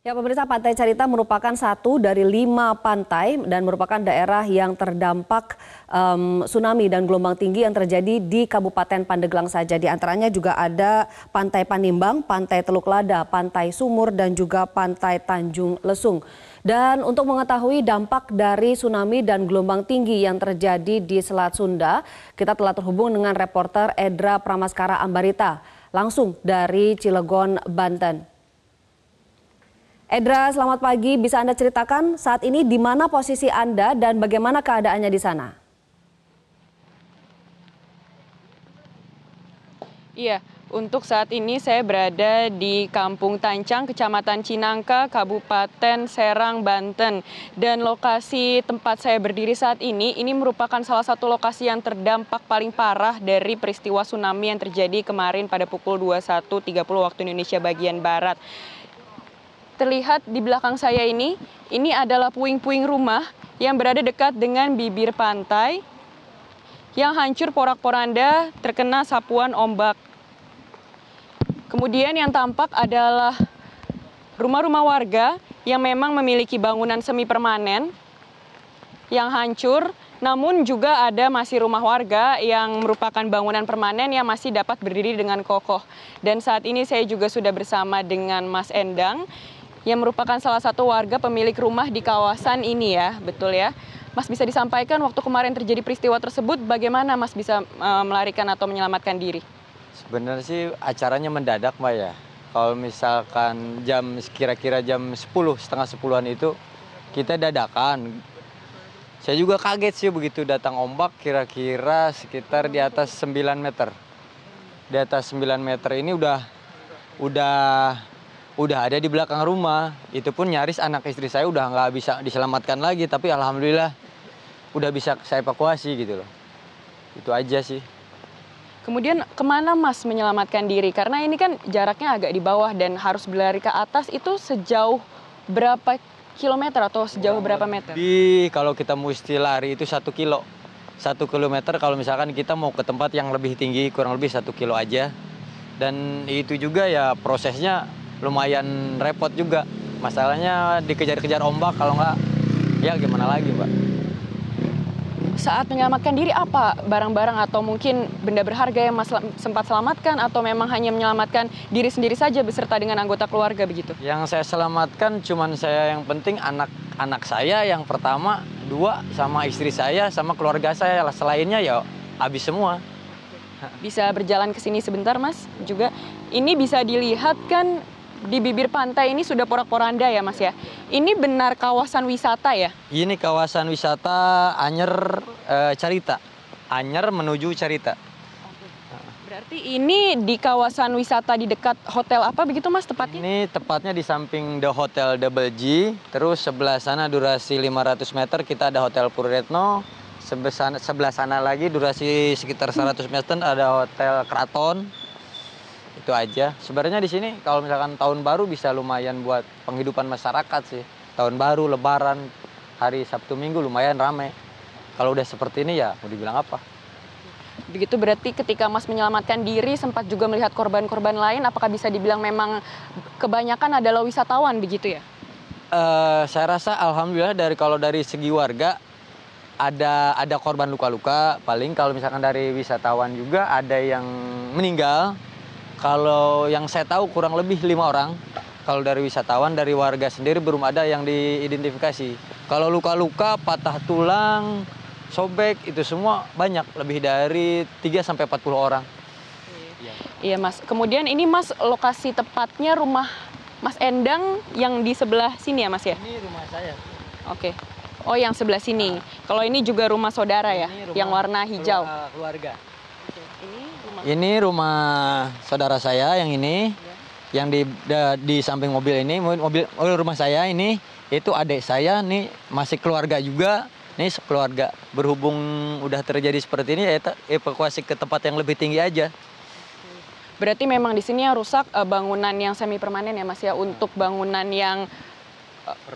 Ya, pemirsa, Pantai Carita merupakan satu dari 5 pantai dan merupakan daerah yang terdampak tsunami dan gelombang tinggi yang terjadi di Kabupaten Pandeglang saja. Di antaranya juga ada Pantai Panimbang, Pantai Teluk Lada, Pantai Sumur, dan juga Pantai Tanjung Lesung. Dan untuk mengetahui dampak dari tsunami dan gelombang tinggi yang terjadi di Selat Sunda, kita telah terhubung dengan reporter Edra Pramaskara Ambarita, langsung dari Cilegon, Banten. Edra, selamat pagi. Bisa Anda ceritakan saat ini di mana posisi Anda dan bagaimana keadaannya di sana? Iya, untuk saat ini saya berada di Kampung Tancang, Kecamatan Cinangka, Kabupaten Serang, Banten. Dan lokasi tempat saya berdiri saat ini merupakan salah satu lokasi yang terdampak paling parah dari peristiwa tsunami yang terjadi kemarin pada pukul 21.30 waktu Indonesia bagian Barat. Terlihat di belakang saya ini adalah puing-puing rumah yang berada dekat dengan bibir pantai yang hancur porak-poranda terkena sapuan ombak. Kemudian yang tampak adalah rumah-rumah warga yang memang memiliki bangunan semi permanen yang hancur, namun juga ada masih rumah warga yang merupakan bangunan permanen yang masih dapat berdiri dengan kokoh. Dan saat ini saya juga sudah bersama dengan Mas Endang, yang merupakan salah satu warga pemilik rumah di kawasan ini ya, betul ya. Mas, bisa disampaikan waktu kemarin terjadi peristiwa tersebut, bagaimana Mas bisa melarikan atau menyelamatkan diri? Sebenarnya sih acaranya mendadak, Mbak ya. Kalau misalkan kira-kira jam 10, setengah 10-an itu kita dadakan. Saya juga kaget sih begitu datang ombak kira-kira sekitar di atas 9 meter. Di atas 9 meter ini udah ada di belakang rumah. Itu pun nyaris anak istri saya udah nggak bisa diselamatkan lagi. Tapi alhamdulillah udah bisa saya evakuasi gitu loh. Itu aja sih. Kemudian kemana Mas menyelamatkan diri? Karena ini kan jaraknya agak di bawah dan harus berlari ke atas, itu sejauh berapa kilometer atau sejauh berapa meter? Kalau kita mesti lari itu 1 kilo. 1 kilometer kalau misalkan kita mau ke tempat yang lebih tinggi kurang lebih 1 kilo aja. Dan itu juga ya prosesnya lumayan repot juga. Masalahnya dikejar-kejar ombak, kalau nggak ya gimana lagi, Mbak. Saat menyelamatkan diri, apa barang-barang atau mungkin benda berharga yang Mas sempat selamatkan, atau memang hanya menyelamatkan diri sendiri saja beserta dengan anggota keluarga begitu? Yang saya selamatkan cuman yang penting anak saya yang pertama, 2 sama istri saya sama keluarga saya. Selainnya ya habis semua. Bisa berjalan ke sini sebentar, Mas? Juga ini bisa dilihat kan di bibir pantai ini sudah porak-poranda ya, Mas ya. Ini benar kawasan wisata ya? Ini kawasan wisata Anyer Carita. Anyer menuju Carita. Berarti ini di kawasan wisata di dekat hotel apa begitu, Mas, tepatnya? Ini tepatnya di samping The Hotel Double G. Terus sebelah sana durasi 500 meter kita ada Hotel Purretno. Sebelah sana lagi durasi sekitar 100 meter ada Hotel Kraton. Itu aja. Sebenarnya di sini kalau misalkan tahun baru bisa lumayan buat penghidupan masyarakat sih. Tahun baru, Lebaran, hari Sabtu Minggu lumayan ramai. Kalau udah seperti ini ya mau dibilang apa? Begitu berarti ketika Mas menyelamatkan diri sempat juga melihat korban-korban lain, apakah bisa dibilang memang kebanyakan adalah wisatawan begitu ya? Saya rasa alhamdulillah kalau dari segi warga ada korban luka-luka. Paling kalau misalkan dari wisatawan juga ada yang meninggal. Kalau yang saya tahu kurang lebih 5 orang. Kalau dari wisatawan, dari warga sendiri belum ada yang diidentifikasi. Kalau luka-luka, patah tulang, sobek, itu semua banyak. Lebih dari 3-40 orang. Iya, Mas. Kemudian ini, Mas, lokasi tepatnya rumah Mas Endang yang di sebelah sini ya, Mas ya? Ini rumah saya. Oke. Oh, yang sebelah sini. Kalau ini juga rumah saudara ya, yang warna hijau. Keluarga. Ini Ini rumah saudara saya yang ini, yang di samping mobil ini, mobil rumah saya ini, itu adik saya nih masih keluarga juga, nih keluarga. Berhubung udah terjadi seperti ini, ya evakuasi ke tempat yang lebih tinggi aja. Berarti memang di sini yang rusak bangunan yang semi permanen ya, Mas ya. Untuk bangunan yang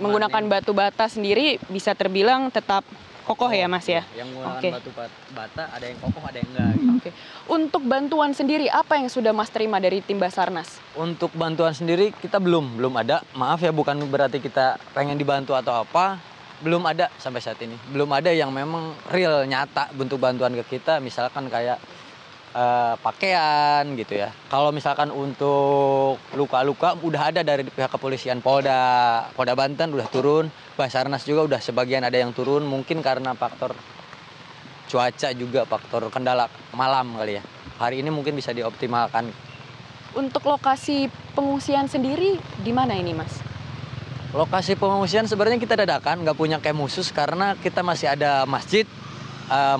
menggunakan batu bata sendiri bisa terbilang tetap kokoh ya Mas ya? Yang menggunakan Oke. batu bata, ada yang kokoh, ada yang enggak gitu. Oke. Untuk bantuan sendiri apa yang sudah Mas terima dari tim Basarnas? Untuk bantuan sendiri kita belum ada. Maaf ya, bukan berarti kita pengen dibantu atau apa. Belum ada sampai saat ini. Belum ada yang memang real nyata bentuk bantuan ke kita. Misalkan kayak pakaian gitu ya. Kalau misalkan untuk luka-luka udah ada dari pihak kepolisian Polda Banten udah turun. Basarnas juga udah sebagian ada yang turun. Mungkin karena faktor cuaca juga, faktor kendala malam kali ya. Hari ini mungkin bisa dioptimalkan. Untuk lokasi pengungsian sendiri di mana ini Mas? Lokasi pengungsian sebenarnya kita dadakan, nggak punya camp khusus karena kita masih ada masjid,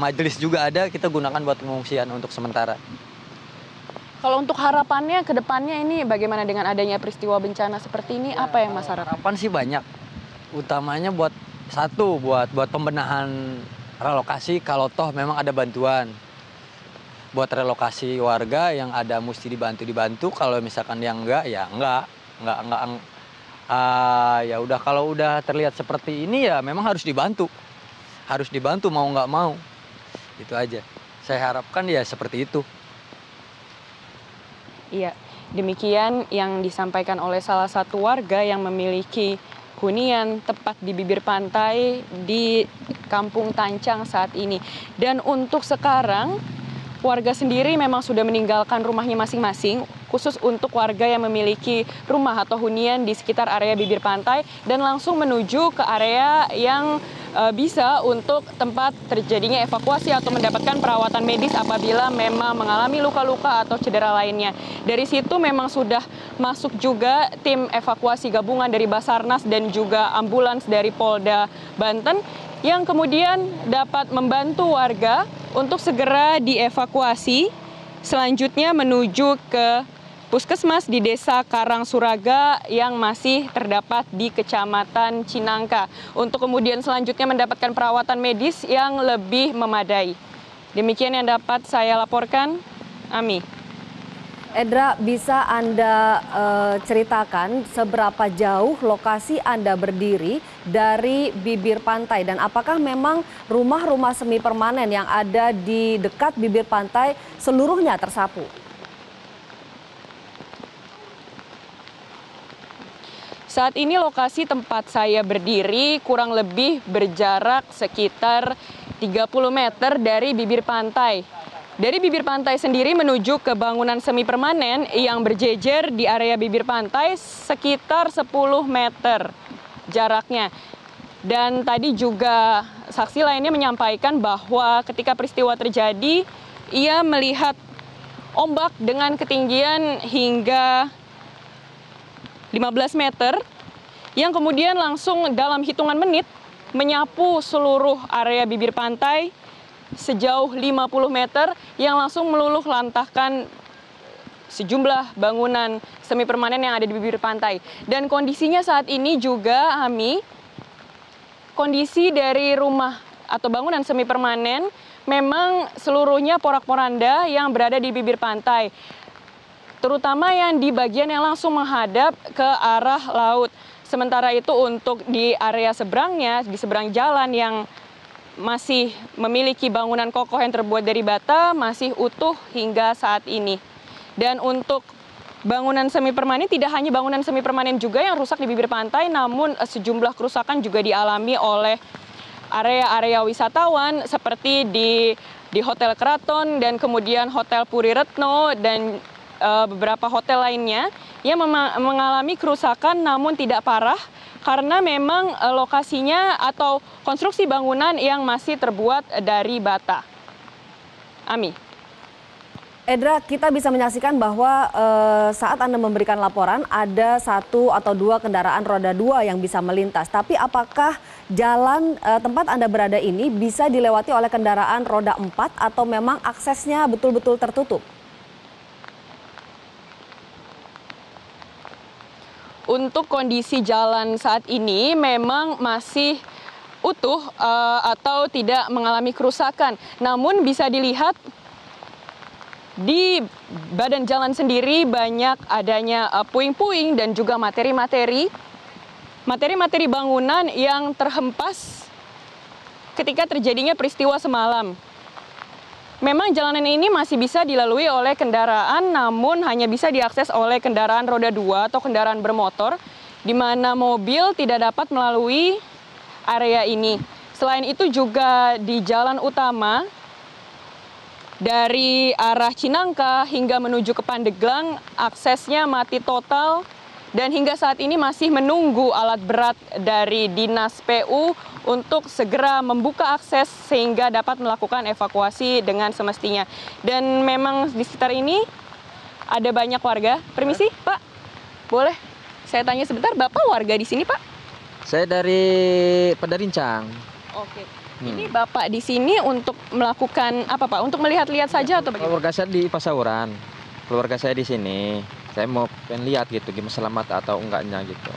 majelis juga ada, kita gunakan buat pengungsian untuk sementara. Kalau untuk harapannya ke depannya ini bagaimana dengan adanya peristiwa bencana seperti ini, apa yang Mas harapkan? Harapan sih banyak, utamanya buat pembenahan relokasi kalau toh memang ada bantuan. Buat relokasi warga yang ada mesti dibantu, kalau misalkan yang enggak ya enggak. Ya udah, kalau udah terlihat seperti ini ya memang harus dibantu mau nggak mau, itu aja. Saya harapkan ya seperti itu. Iya, demikian yang disampaikan oleh salah satu warga yang memiliki hunian tepat di bibir pantai di Kampung Tancang saat ini. Dan untuk sekarang warga sendiri memang sudah meninggalkan rumahnya masing-masing, khusus untuk warga yang memiliki rumah atau hunian di sekitar area bibir pantai dan langsung menuju ke area yang bisa untuk tempat terjadinya evakuasi atau mendapatkan perawatan medis apabila memang mengalami luka-luka atau cedera lainnya. Dari situ memang sudah masuk juga tim evakuasi gabungan dari Basarnas dan juga ambulans dari Polda Banten yang kemudian dapat membantu warga untuk segera dievakuasi selanjutnya menuju ke puskesmas di Desa Karangsuraga yang masih terdapat di Kecamatan Cinangka untuk kemudian selanjutnya mendapatkan perawatan medis yang lebih memadai. Demikian yang dapat saya laporkan, Ami. Edra, bisa Anda ceritakan seberapa jauh lokasi Anda berdiri dari bibir pantai dan apakah memang rumah-rumah semi permanen yang ada di dekat bibir pantai seluruhnya tersapu? Saat ini lokasi tempat saya berdiri kurang lebih berjarak sekitar 30 meter dari bibir pantai. Dari bibir pantai sendiri menuju ke bangunan semi permanen yang berjejer di area bibir pantai sekitar 10 meter jaraknya. Dan tadi juga saksi lainnya menyampaikan bahwa ketika peristiwa terjadi, ia melihat ombak dengan ketinggian hingga 15 meter yang kemudian langsung dalam hitungan menit menyapu seluruh area bibir pantai sejauh 50 meter yang langsung meluluh lantahkan sejumlah bangunan semi permanen yang ada di bibir pantai. Dan kondisinya saat ini juga, Ami, kondisi dari rumah atau bangunan semi permanen memang seluruhnya porak-poranda yang berada di bibir pantai. Terutama yang di bagian yang langsung menghadap ke arah laut. Sementara itu untuk di area seberangnya, di seberang jalan yang masih memiliki bangunan kokoh yang terbuat dari bata, masih utuh hingga saat ini. Dan untuk bangunan semi permanen, tidak hanya bangunan semi permanen juga yang rusak di bibir pantai, namun sejumlah kerusakan juga dialami oleh area-area wisatawan seperti di Hotel Keraton dan kemudian Hotel Puri Retno dan beberapa hotel lainnya yang mengalami kerusakan namun tidak parah karena memang lokasinya atau konstruksi bangunan yang masih terbuat dari bata. Ami. Edra, kita bisa menyaksikan bahwa saat Anda memberikan laporan ada 1 atau 2 kendaraan roda 2 yang bisa melintas. Tapi apakah jalan tempat Anda berada ini bisa dilewati oleh kendaraan roda 4 atau memang aksesnya betul-betul tertutup? Untuk kondisi jalan saat ini memang masih utuh atau tidak mengalami kerusakan. Namun bisa dilihat di badan jalan sendiri banyak adanya puing-puing dan juga materi-materi bangunan yang terhempas ketika terjadinya peristiwa semalam. Memang jalanan ini masih bisa dilalui oleh kendaraan, namun hanya bisa diakses oleh kendaraan roda 2 atau kendaraan bermotor, di mana mobil tidak dapat melalui area ini. Selain itu juga di jalan utama dari arah Cinangka hingga menuju ke Pandeglang, aksesnya mati total. Dan hingga saat ini masih menunggu alat berat dari Dinas PU untuk segera membuka akses sehingga dapat melakukan evakuasi dengan semestinya. Dan memang di sekitar ini ada banyak warga. Permisi, Pak. Boleh saya tanya sebentar, Bapak warga di sini, Pak? Saya dari Pedarincang. Oke. Ini Bapak di sini untuk melakukan apa, Pak? Untuk melihat-lihat saja atau bagaimana? Keluarga saya di Pasauran. Keluarga saya di sini. Saya mau pengen lihat gitu gimana selamat atau enggaknya gitu.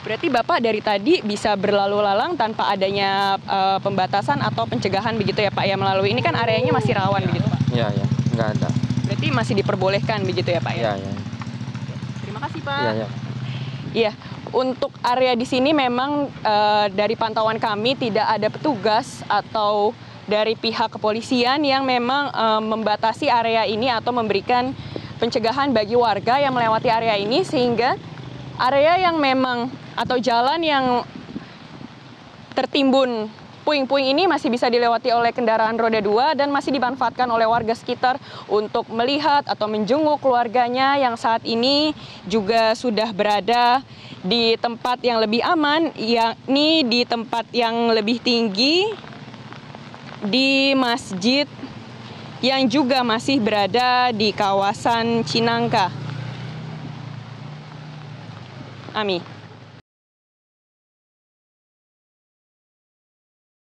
Berarti Bapak dari tadi bisa berlalu lalang tanpa adanya pembatasan atau pencegahan begitu ya Pak ya, melalui ini kan areanya masih rawan begitu Pak? Iya, ya, enggak ada. Berarti masih diperbolehkan begitu ya Pak ya? Iya, ya. Terima kasih Pak. Iya, ya. Iya, untuk area di sini memang dari pantauan kami tidak ada petugas atau dari pihak kepolisian yang memang membatasi area ini atau memberikan pencegahan bagi warga yang melewati area ini, sehingga area yang memang atau jalan yang tertimbun puing-puing ini masih bisa dilewati oleh kendaraan roda 2 dan masih dimanfaatkan oleh warga sekitar untuk melihat atau menjenguk keluarganya yang saat ini juga sudah berada di tempat yang lebih aman, yakni di tempat yang lebih tinggi di masjid yang juga masih berada di kawasan Cinangka. Ami.